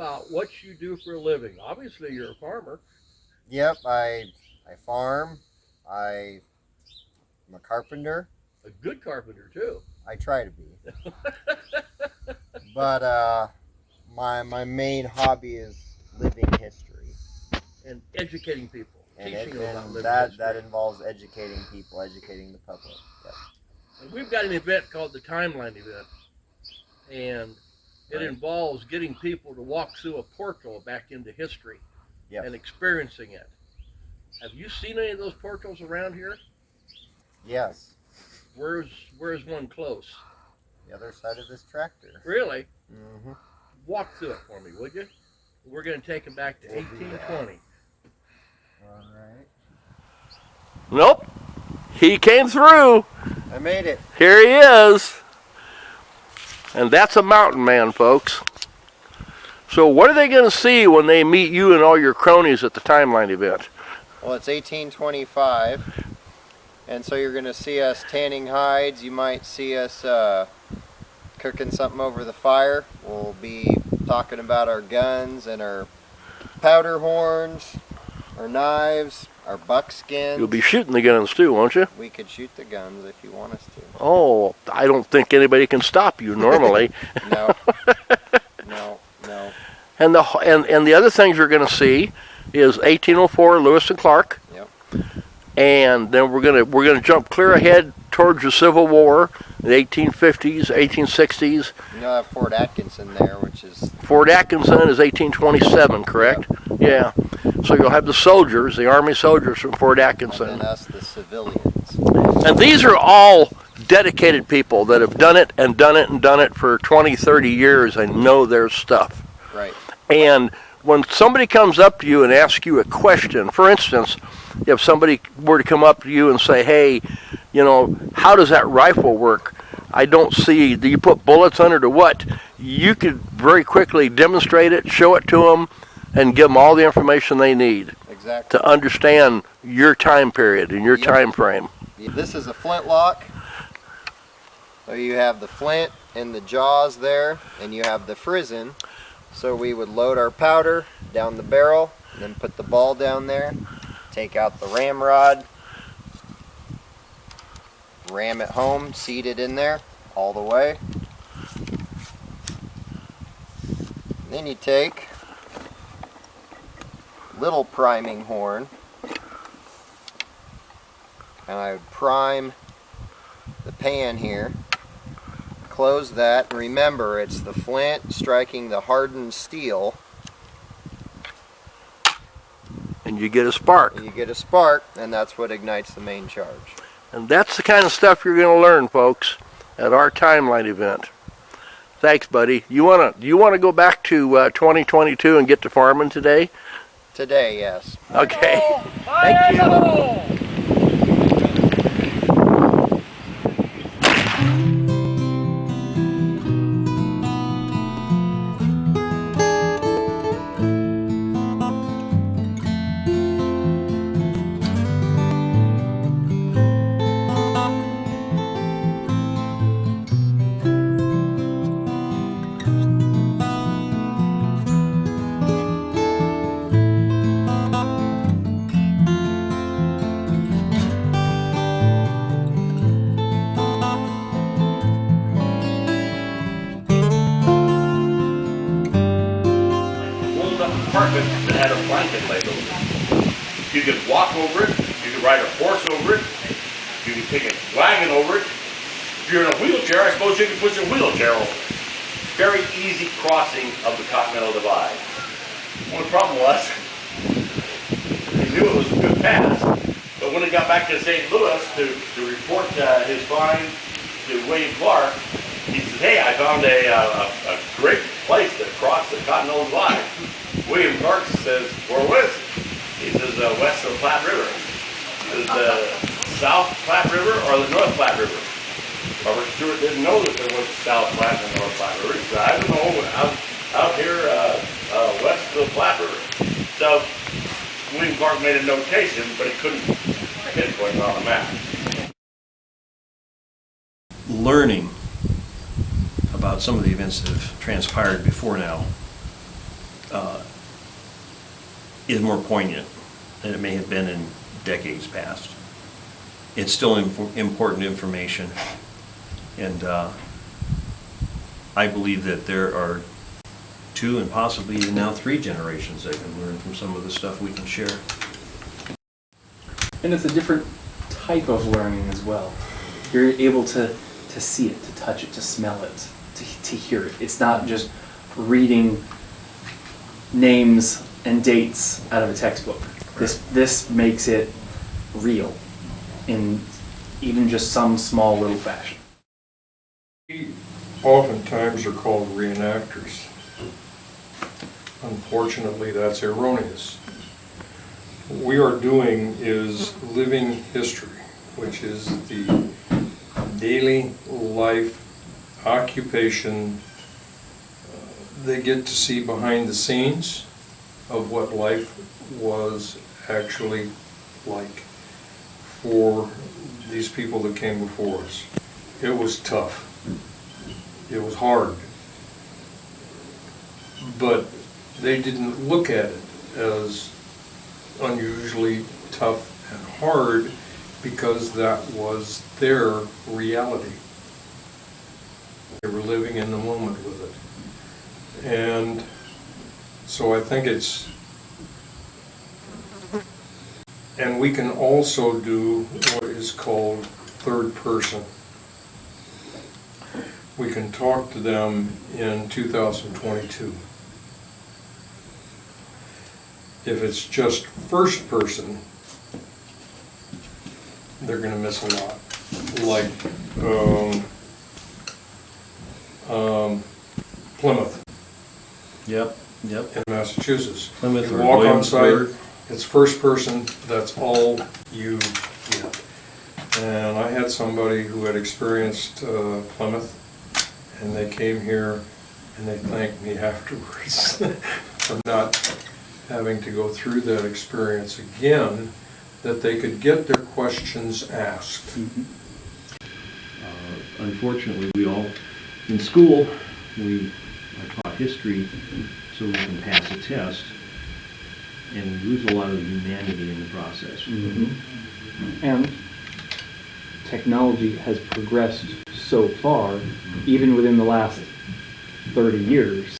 about what you do for a living. Obviously, you're a farmer. Yep, I farm. I'm a carpenter. A good carpenter, too. I try to be. But my main hobby is living history, And educating people, and teaching them about living that history. involves educating people, educating the public. Yep. And we've got an event called the Timeline Event, and it Right. involves getting people to walk through a portal back into history Yep. and experiencing it. Have you seen any of those portals around here? Yes. Where's one close? The other side of this tractor. Really? Mm-hmm. Walk through it for me, would you? We're going to take them back to We'll do 1820. All right. Nope. He came through. I made it. Here he is. And that's a mountain man, folks. So what are they going to see when they meet you and all your cronies at the Timeline event? Well, it's 1825, and so you're going to see us tanning hides. You might see us cooking something over the fire. We'll be talking about our guns and our powder horns, our knives, our buckskins. You'll be shooting the guns too, won't you? We could shoot the guns if you want us to. Oh, I don't think anybody can stop you normally. No. No. And the other things you're going to see is 1804 Lewis and Clark. Yep. And then we're gonna jump clear ahead towards the Civil War, the 1850s, 1860s. You'll have Fort Atkinson there, which is... Fort Atkinson is 1827, correct? Yep. Yeah. So you'll have the soldiers, the Army soldiers from Fort Atkinson. And then us, the civilians. And these are all dedicated people that have done it and done it and done it for 20, 30 years and know their stuff. Right. And when somebody comes up to you and asks you a question, for instance, if somebody were to come up to you and say, hey, how does that rifle work? I don't see, do you put bullets under to what? You could very quickly demonstrate it, show it to them, and give them all the information they need. Exactly. To understand your time period and your time frame. This is a flintlock. So you have the flint and the jaws there, and you have the frizzen. So we would load our powder down the barrel, and then put the ball down there, take out the ramrod, ram it home, seat it in there all the way. And then you take little priming horn, and I would prime the pan here, close that, and remember it's the flint striking the hardened steel, And you get a spark. and you get a spark, and that's what ignites the main charge. And that's the kind of stuff you're going to learn, folks, at our Timeline event. Thanks, buddy. You wanna go back to 2022 and get to farming today? Today, yes. Okay. Thank you. Apartment that had a blanket laid over it. You could walk over it, you could ride a horse over it, you could take a wagon over it. If you're in a wheelchair, I suppose you could put your wheelchair over it. Very easy crossing of the Continental Divide. Only problem was, he knew it was a good pass, but when he got back to St. Louis to report his find to William Clark, he said, hey, I found a great place to cross the Continental Divide. William Clark says, where was it? He says, west of the Platte River. He says, the South Platte River or the North Platte River? Robert Stewart didn't know that there was South Platte and North Platte River. He said, I don't know, out here west of the Platte River. So William Clark made a notation, but he couldn't pinpoint it on the map. Learning about some of the events that have transpired before now, is more poignant than it may have been in decades past. It's still important information, and I believe that there are 2 and possibly even now 3 generations that can learn from some of the stuff we can share. And it's a different type of learning as well. You're able to see it, to touch it, to smell it, to hear it. It's not just reading names and dates out of a textbook. This makes it real in even just some small little fashion. We oftentimes are called reenactors. Unfortunately, that's erroneous. What we are doing is living history, which is the daily life occupation. They get to see behind the scenes of what life was actually like for these people that came before us. It was tough. It was hard. But they didn't look at it as unusually tough and hard because that was their reality. They were living in the moment with it. And so I think it's, and we can also do what is called third person. We can talk to them in 2022. If it's just first person, they're going to miss a lot. Like Plymouth Yep. in Massachusetts. Plymouth You or walk on Williamsburg. site, it's first person, that's all you get. And I had somebody who had experienced Plymouth, and they came here and they thanked me afterwards for not having to go through that experience again, that they could get their questions asked. Unfortunately, we all, in school, we are taught history so we can pass a test, and we lose a lot of the humanity in the process. And technology has progressed so far, even within the last 30 years,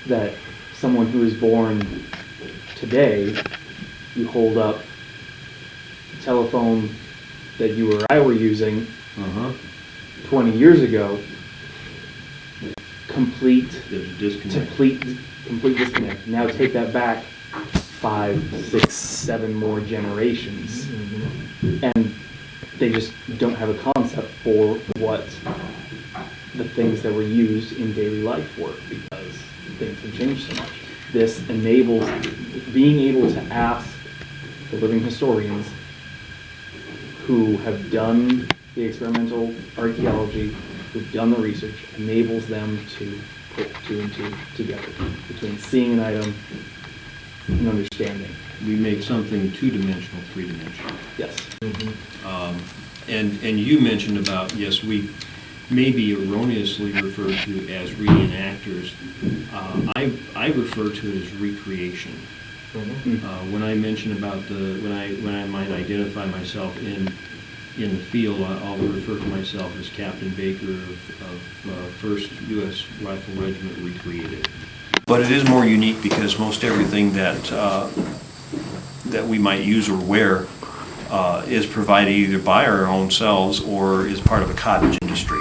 that someone who is born today, you hold up the telephone that you or I were using 20 years ago, There's a disconnect. complete disconnect. Now take that back 5, 6, 7 more generations, and they just don't have a concept for what the things that were used in daily life were, because things have changed so much. This enables being able to ask the living historians who have done the experimental archaeology, who've done the research, enables them to put 2 and 2 together between seeing an item and understanding. We make something 2-dimensional, 3-dimensional. Yes. And you mentioned about, yes, we maybe erroneously refer to as reenactors. I refer to it as recreation. When I mention about when I might identify myself in the field, I'll refer to myself as Captain Baker of 1st U.S. Rifle Regiment Recreated. But it is more unique because most everything that we might use or wear is provided either by our own selves or is part of a cottage industry.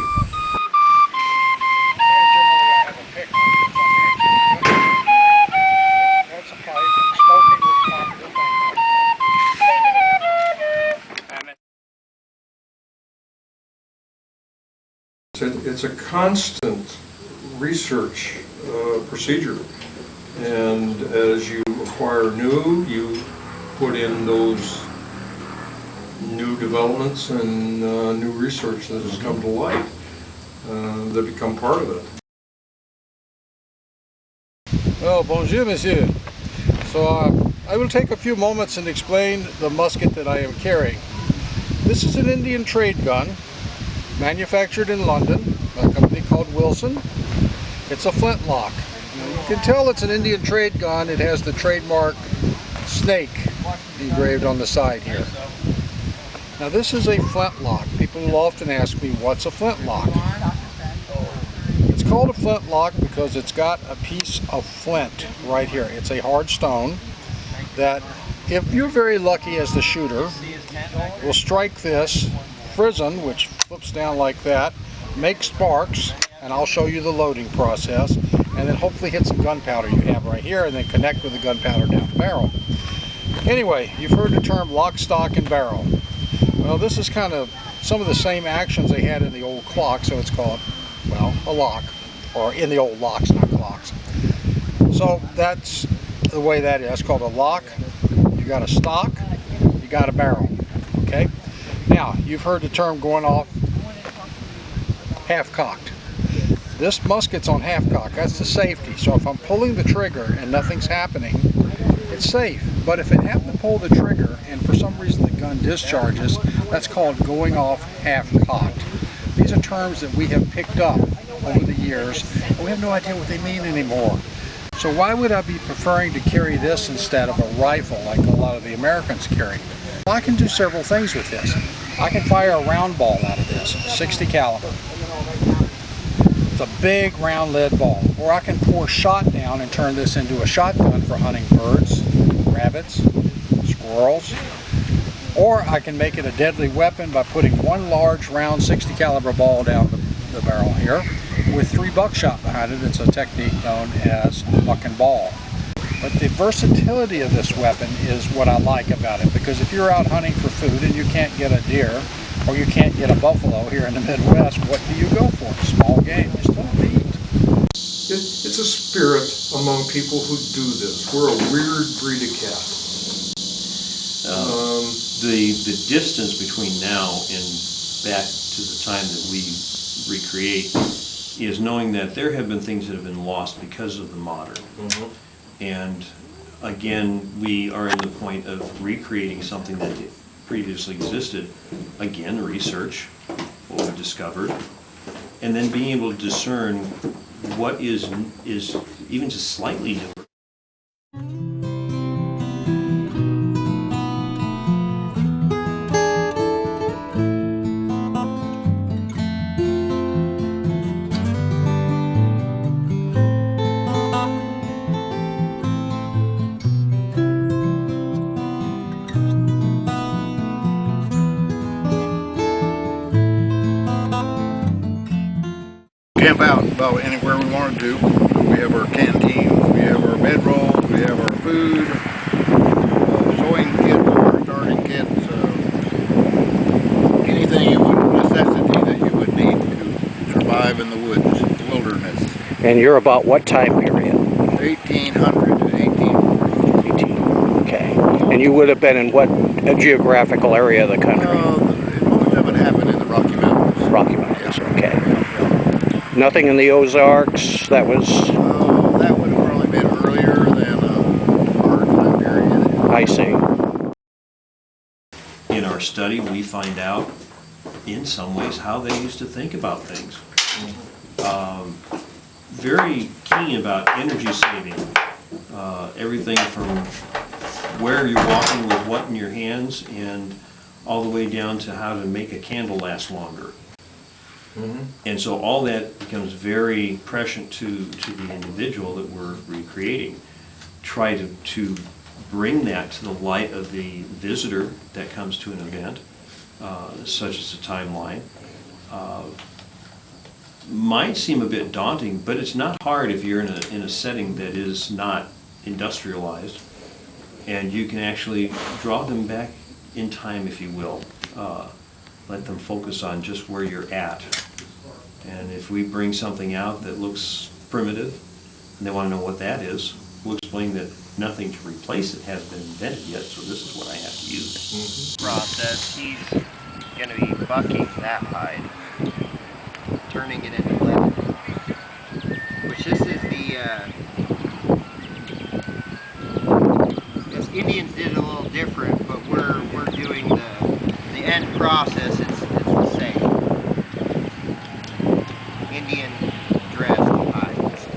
It's a constant research procedure, and as you acquire new, you put in those new developments and new research that has come to light that become part of it. Oh, bonjour, monsieur. So I will take a few moments and explain the musket that I am carrying. This is an Indian trade gun, manufactured in London by a company called Wilson. It's a flintlock. can tell it's an Indian trade gun. It has the trademark snake engraved on the side here. Now this is a flintlock. People will often ask me, what's a flintlock? It's called a flintlock because it's got a piece of flint right here. It's a hard stone that, if you're very lucky as the shooter, will strike this frizzen, which flips down like that, make sparks, and I'll show you the loading process, and then hopefully hit some gunpowder you have right here, and then connect with the gunpowder down the barrel. Anyway, you've heard the term lock, stock, and barrel. Well, this is kind of some of the same actions they had in the old clock, so it's called, well, a lock, or in the old locks, not clocks. So that's the way that is. It's called a lock. You got a stock, you got a barrel. Okay? Now, you've heard the term going off half-cocked. This musket's on half-cock. That's the safety. So if I'm pulling the trigger and nothing's happening, it's safe. But if it happens to pull the trigger and for some reason the gun discharges, that's called going off half-cocked. These are terms that we have picked up over the years, and we have no idea what they mean anymore. So why would I be preferring to carry this instead of a rifle like a lot of the Americans carry? I can do several things with this. I can fire a round ball out of this, 60 caliber. It's a big round lead ball. Or I can pour shot down and turn this into a shotgun for hunting birds, rabbits, squirrels. Or I can make it a deadly weapon by putting one large round 60 caliber ball down the barrel here with 3 buckshot behind it. It's a technique known as buck and ball. But the versatility of this weapon is what I like about it, because if you're out hunting for food and you can't get a deer or you can't get a buffalo here in the Midwest, what do you go for? Small game. You still have to eat. It's a spirit among people who do this. We're a weird breed of cat. The distance between now and back to the time that we recreate is knowing that there have been things that have been lost because of the modern. Mm-hmm. And again, we are in the point of recreating something that previously existed. Again, research, what we discovered, and then being able to discern what is even just slightly different. Camp out about anywhere we want to do. We have our canteens, we have our bedrolls, we have our food, sewing kits, our starting kits, anything you would, necessity that you would need to survive in the woods, wilderness. And you're about what time period? 1800 to 1840. 18. Okay. And you would have been in what geographical area of the country? Most of it happened in the Rocky Mountains. Rocky Mountains, okay. Nothing in the Ozarks? That was... that would have probably been earlier than our time period. I see. In our study, we find out, in some ways, how they used to think about things. Very keen about energy saving. Everything from where you're walking with what in your hands and all the way down to how to make a candle last longer. Mm-hmm. And so all that becomes very prescient to the individual that we're recreating. Try to bring that to the light of the visitor that comes to an event, such as a timeline. Might seem a bit daunting, but it's not hard if you're in a setting that is not industrialized, and you can actually draw them back in time, if you will. Let them focus on just where you're at. And if we bring something out that looks primitive, and they want to know what that is, we'll explain that nothing to replace it has been invented yet, so this is what I have to use. Process, he's going to be bucking that hide, turning it into leather. Which this is because Indians did it a little different, but we're doing the end process. It's the same. Indian dress hides.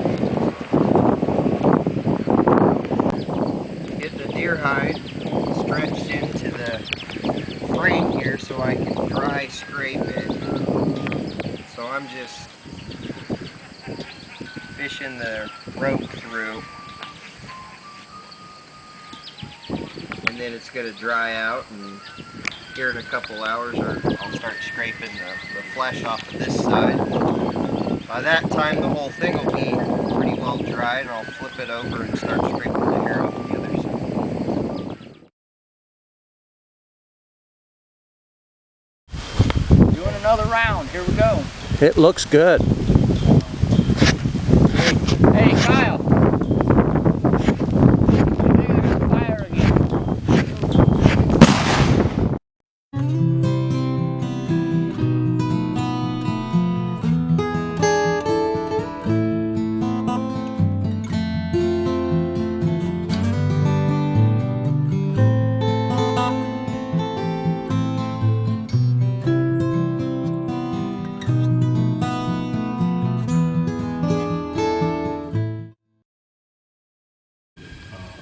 crane here so I can dry scrape it. So I'm just fishing the rope through. And then it's going to dry out, and here in a couple hours I'll start scraping the flesh off of this side. By that time the whole thing will be pretty well dried, and I'll flip it over and start scraping the hair off the other side. Doing another round, here we go. It looks good. Hey Kyle. I think I got fire again.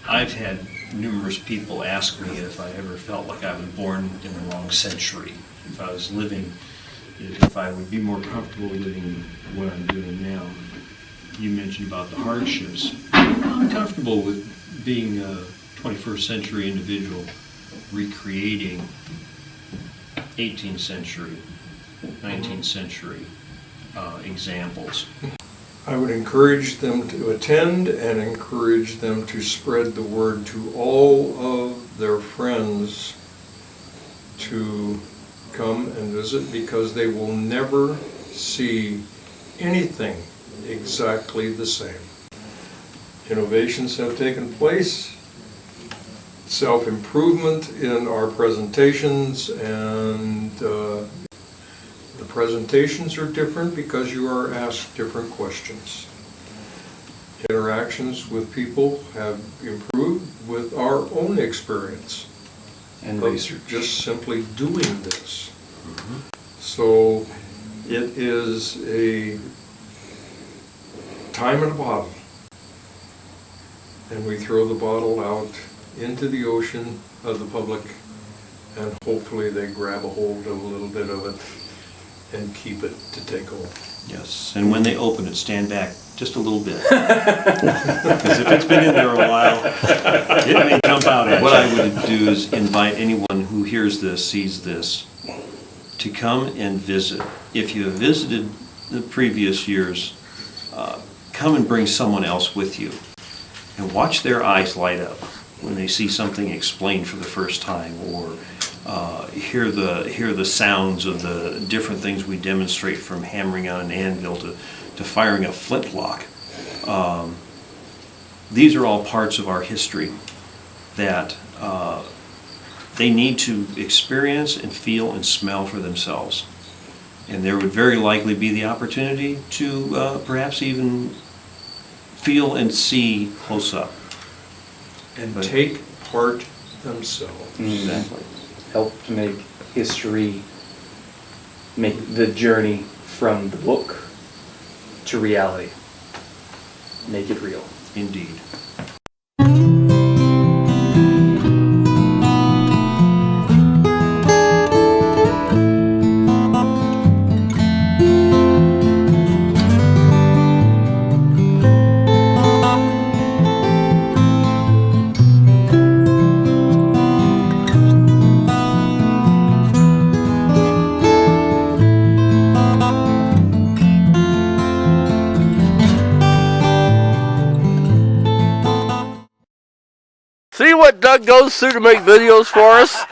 I've had numerous people ask me if I ever felt like I was born in the wrong century, if I was living, if I would be more comfortable living what I'm doing now. You mentioned about the hardships. I'm comfortable with being a 21st century individual recreating 18th century, 19th century examples. I would encourage them to attend and encourage them to spread the word to all of their friends to come and visit, because they will never see anything exactly the same. Innovations have taken place, self-improvement in our presentations, and the presentations are different because you are asked different questions. Interactions with people have improved with our own experience And of research. just simply doing this. So it is a time in a bottle, and we throw the bottle out into the ocean of the public, and hopefully they grab a hold of a little bit of it and keep it to take hold. Yes, and when they open it, stand back just a little bit. Because if it's been in there a while, it may jump out at you. What I would do is invite anyone who hears this, sees this, to come and visit. If you have visited the previous years, come and bring someone else with you. And watch their eyes light up when they see something explained for the first time, or hear the sounds of the different things we demonstrate, from hammering on an anvil to firing a flintlock. These are all parts of our history that they need to experience and feel and smell for themselves. And there would very likely be the opportunity to perhaps even feel and see close up. And take part themselves. Exactly. Help to make history, make the journey from the book to reality. Make it real. Indeed. See what Doug goes through to make videos for us?